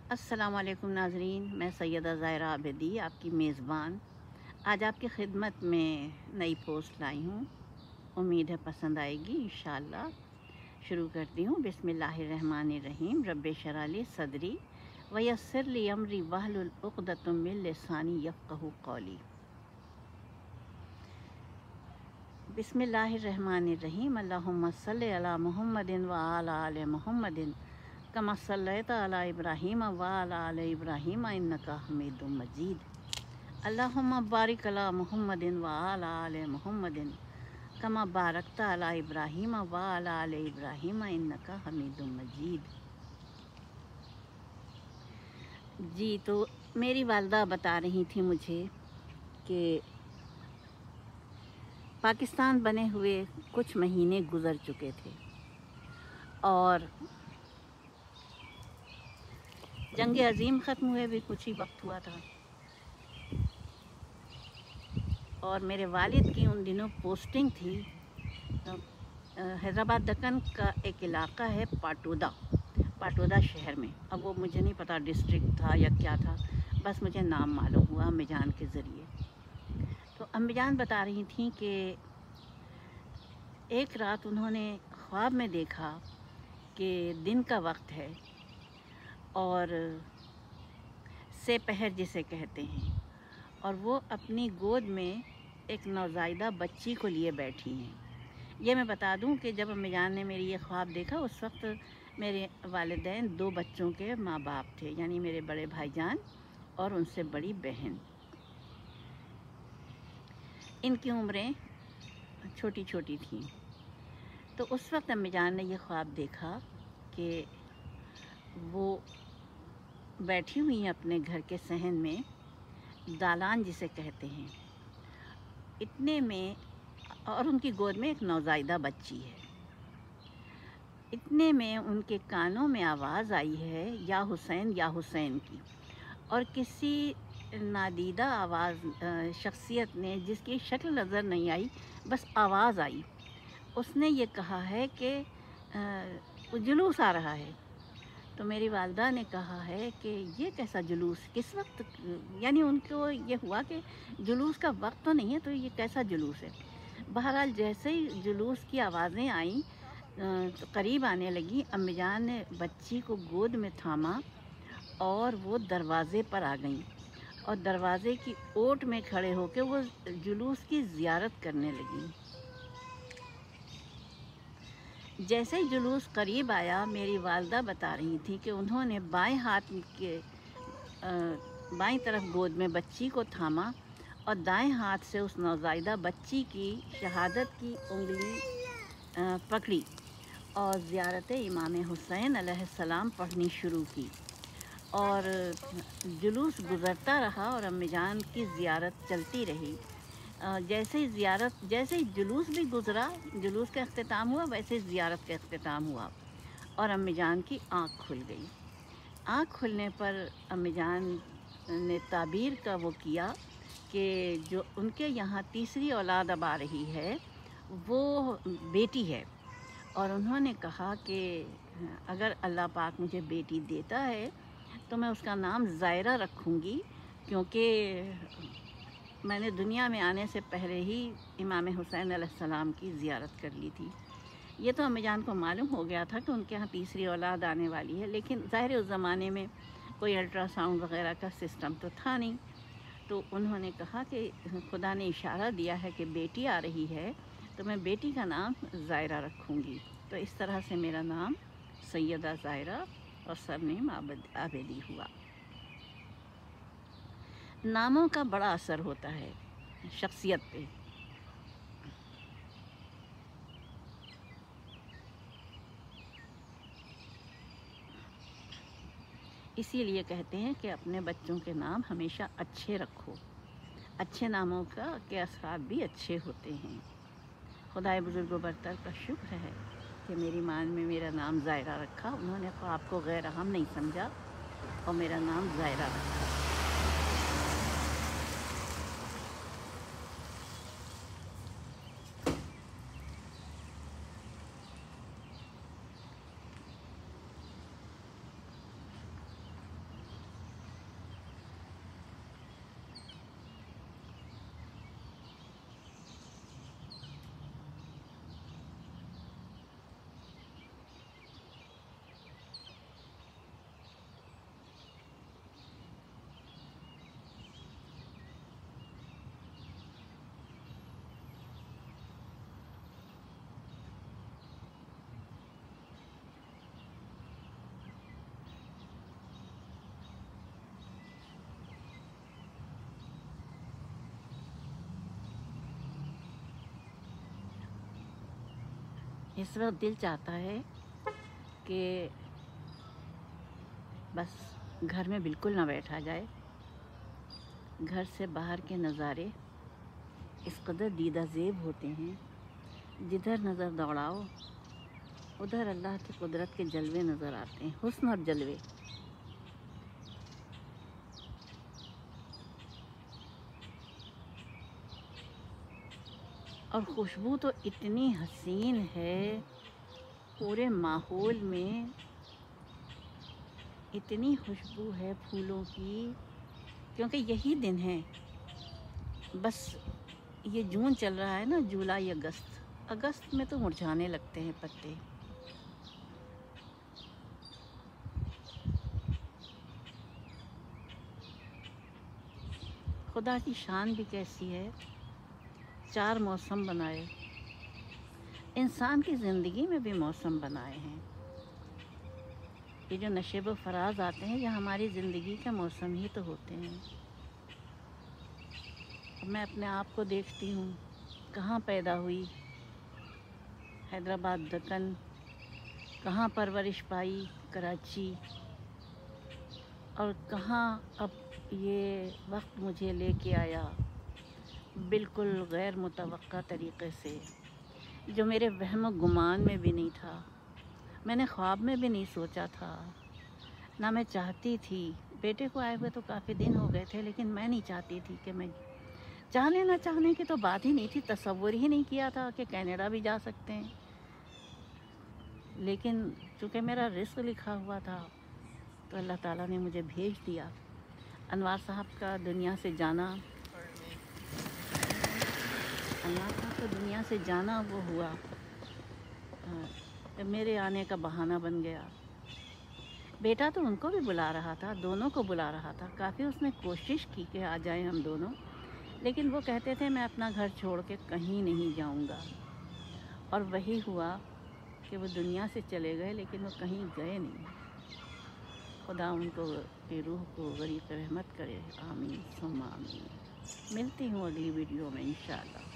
अस्सलामु अलैकुम नाज़रीन, मैं सैयदा ज़ाहिरा आबिदी आपकी मेज़बान आज आपकी खिदमत में नई पोस्ट लाई हूँ। उम्मीद है पसंद आएगी इंशाअल्लाह। शुरू करती हूँ। बिस्मिल्लाहिर्रहमानिर्रहीम। रब्बि इश्रह ली सदरी व यस्सिर ली अमरी वहलुल उक़दतम मिन लिसानी यफ़क़हू क़ौली। बिस्मिल्लाहिर्रहमानिर्रहीम। अल्लाहुम्मा सल्लि अला मुहम्मदिन व अला आलि मुहम्मदिन कमा सल्लैता अला इब्राहीम व अला आलि इब्राहीम इन्नका हमीदुम मजीद। अल्लाहुम्मा बारिक अला मुहम्मदिन व अला आलि मुहम्मदिन कमा बारकता अला इब्राहीम व अला आलि इब्राहीम इन्नका हमीदुम मजीद। जी, तो मेरी वालदा बता रही थी मुझे कि पाकिस्तान बने हुए कुछ महीने गुज़र चुके थे और जंग अज़ीम ख़त्म हुए भी कुछ ही वक्त हुआ था और मेरे वालिद की उन दिनों पोस्टिंग थी। हैदराबाद दक्कन का एक इलाका है पाटोदा शहर में। अब वो मुझे नहीं पता डिस्ट्रिक्ट था या क्या था, बस मुझे नाम मालूम हुआ अम्मीजान के ज़रिए। तो अम्मीजान बता रही थी कि एक रात उन्होंने ख्वाब में देखा कि दिन का वक्त है और सेपहर जिसे कहते हैं, और वो अपनी गोद में एक नौज़ायदा बच्ची को लिए बैठी हैं। ये मैं बता दूं कि जब अम्मीजान ने मेरी ये ख्वाब देखा उस वक्त मेरे वालिदैन 2 बच्चों के माँ बाप थे, यानी मेरे बड़े भाईजान और उनसे बड़ी बहन। इनकी उम्रें छोटी छोटी थीं। तो उस वक्त अम्मीजान ने ये ख्वाब देखा कि वो बैठी हुई हैं अपने घर के सहन में, दालान जिसे कहते हैं, इतने में, और उनकी गोद में एक नौज़ायदा बच्ची है। इतने में उनके कानों में आवाज़ आई है या हुसैन की, और किसी नादीदा शख्सियत ने, जिसकी शक्ल नज़र नहीं आई, बस आवाज़ आई, उसने ये कहा है कि जुलूस आ रहा है। तो मेरी वालदा ने कहा है कि ये कैसा जुलूस, किस वक्त, यानी उनको ये हुआ कि जुलूस का वक्त तो नहीं है, तो ये कैसा जुलूस है। बहरहाल जैसे ही जुलूस की आवाज़ें आईं तो करीब आने लगी, अम्मीजान ने बच्ची को गोद में थामा और वो दरवाज़े पर आ गईं और दरवाज़े की ओट में खड़े होकर वो जुलूस की ज़ियारत करने लगीं। जैसे ही जुलूस करीब आया, मेरी वालदा बता रही थी कि उन्होंने बाएं हाथ के बाईं तरफ गोद में बच्ची को थामा और दाएं हाथ से उस नौज़ायदा बच्ची की शहादत की उंगली पकड़ी और ज़ियारत इमाम हुसैन अलैहिस्सलाम पढ़नी शुरू की। और जुलूस गुज़रता रहा और अम्मीजान की ज़ियारत चलती रही। जैसे ही जुलूस भी गुज़रा, जुलूस का अख्तिताम हुआ, वैसे ही ज़ियारत का अख्तिताम हुआ और अम्मीजान की आँख खुल गई। आँख खुलने पर अम्मीजान ने ताबीर का वो किया कि जो उनके यहाँ तीसरी औलाद अब आ रही है वो बेटी है, और उन्होंने कहा कि अगर अल्लाह पाक मुझे बेटी देता है तो मैं उसका नाम ज़ायरा रखूँगी, क्योंकि मैंने दुनिया में आने से पहले ही इमाम हुसैन अलैहिस्सलाम की ज़ियारत कर ली थी। ये तो अम्मीजान को मालूम हो गया था कि उनके यहाँ तीसरी औलाद आने वाली है, लेकिन ज़ाहिर है उस ज़माने में कोई अल्ट्रासाउंड वग़ैरह का सिस्टम तो था नहीं। तो उन्होंने कहा कि खुदा ने इशारा दिया है कि बेटी आ रही है, तो मैं बेटी का नाम ज़ायरा रखूँगी। तो इस तरह से मेरा नाम सैयदा ज़ायरा और सरनेम आबिदी हुआ। नामों का बड़ा असर होता है शख्सियत पे। इसीलिए कहते हैं कि अपने बच्चों के नाम हमेशा अच्छे रखो। अच्छे नामों के असरात भी अच्छे होते हैं। खुदाए बुज़ुर्ग बरतर का शुक्र है कि मेरी माँ ने मेरा नाम ज़ायरा रखा। उन्होंने ख्वाब को गैर अहम नहीं समझा और मेरा नाम ज़ायरा रखा। इस वक्त दिल चाहता है कि बस घर में बिल्कुल ना बैठा जाए। घर से बाहर के नज़ारे इस कदर दीदा ज़ेब होते हैं, जिधर नज़र दौड़ाओ उधर अल्लाह की कुदरत के जलवे नज़र आते हैं, हुस्न और जलवे। और खुशबू तो इतनी हसीन है, पूरे माहौल में इतनी खुशबू है फूलों की, क्योंकि यही दिन है। बस ये जून चल रहा है ना, जुलाई अगस्त में तो मुरझाने लगते हैं पत्ते। खुदा की शान भी कैसी है, 4 मौसम बनाए, इंसान की ज़िंदगी में भी मौसम बनाए हैं। ये जो नशेब फराज आते हैं, ये हमारी ज़िंदगी के मौसम ही तो होते हैं। अब मैं अपने आप को देखती हूँ, कहाँ पैदा हुई, हैदराबाद दक्कन, कहाँ परवरिश पाई, कराची, और कहाँ अब ये वक्त मुझे लेके आया बिल्कुल गैर मुतवक्का तरीक़े से, जो मेरे वहम गुमान में भी नहीं था, मैंने ख्वाब में भी नहीं सोचा था, ना मैं चाहती थी। बेटे को आए हुए तो काफ़ी दिन हो गए थे, लेकिन मैं नहीं चाहती थी कि मैं, चाहने ना चाहने की तो बात ही नहीं थी, तसव्वुर ही नहीं किया था कि कनाडा भी जा सकते हैं। लेकिन चूँकि मेरा रिस्क लिखा हुआ था तो अल्लाह ताला ने मुझे भेज दिया। अनवार साहब का दुनिया से जाना, अनवार साहब का दुनिया से जाना वो हुआ, मेरे आने का बहाना बन गया। बेटा तो उनको भी बुला रहा था, दोनों को बुला रहा था, काफ़ी उसने कोशिश की कि आ जाएं हम दोनों, लेकिन वो कहते थे मैं अपना घर छोड़ के कहीं नहीं जाऊंगा। और वही हुआ कि वो दुनिया से चले गए, लेकिन वो कहीं गए नहीं। खुदा उनको की रूह को गरीक़ रहमत करे, आमीन सुम्मा आमीन। मिलती हूँ अगली वीडियो में इंशाअल्लाह।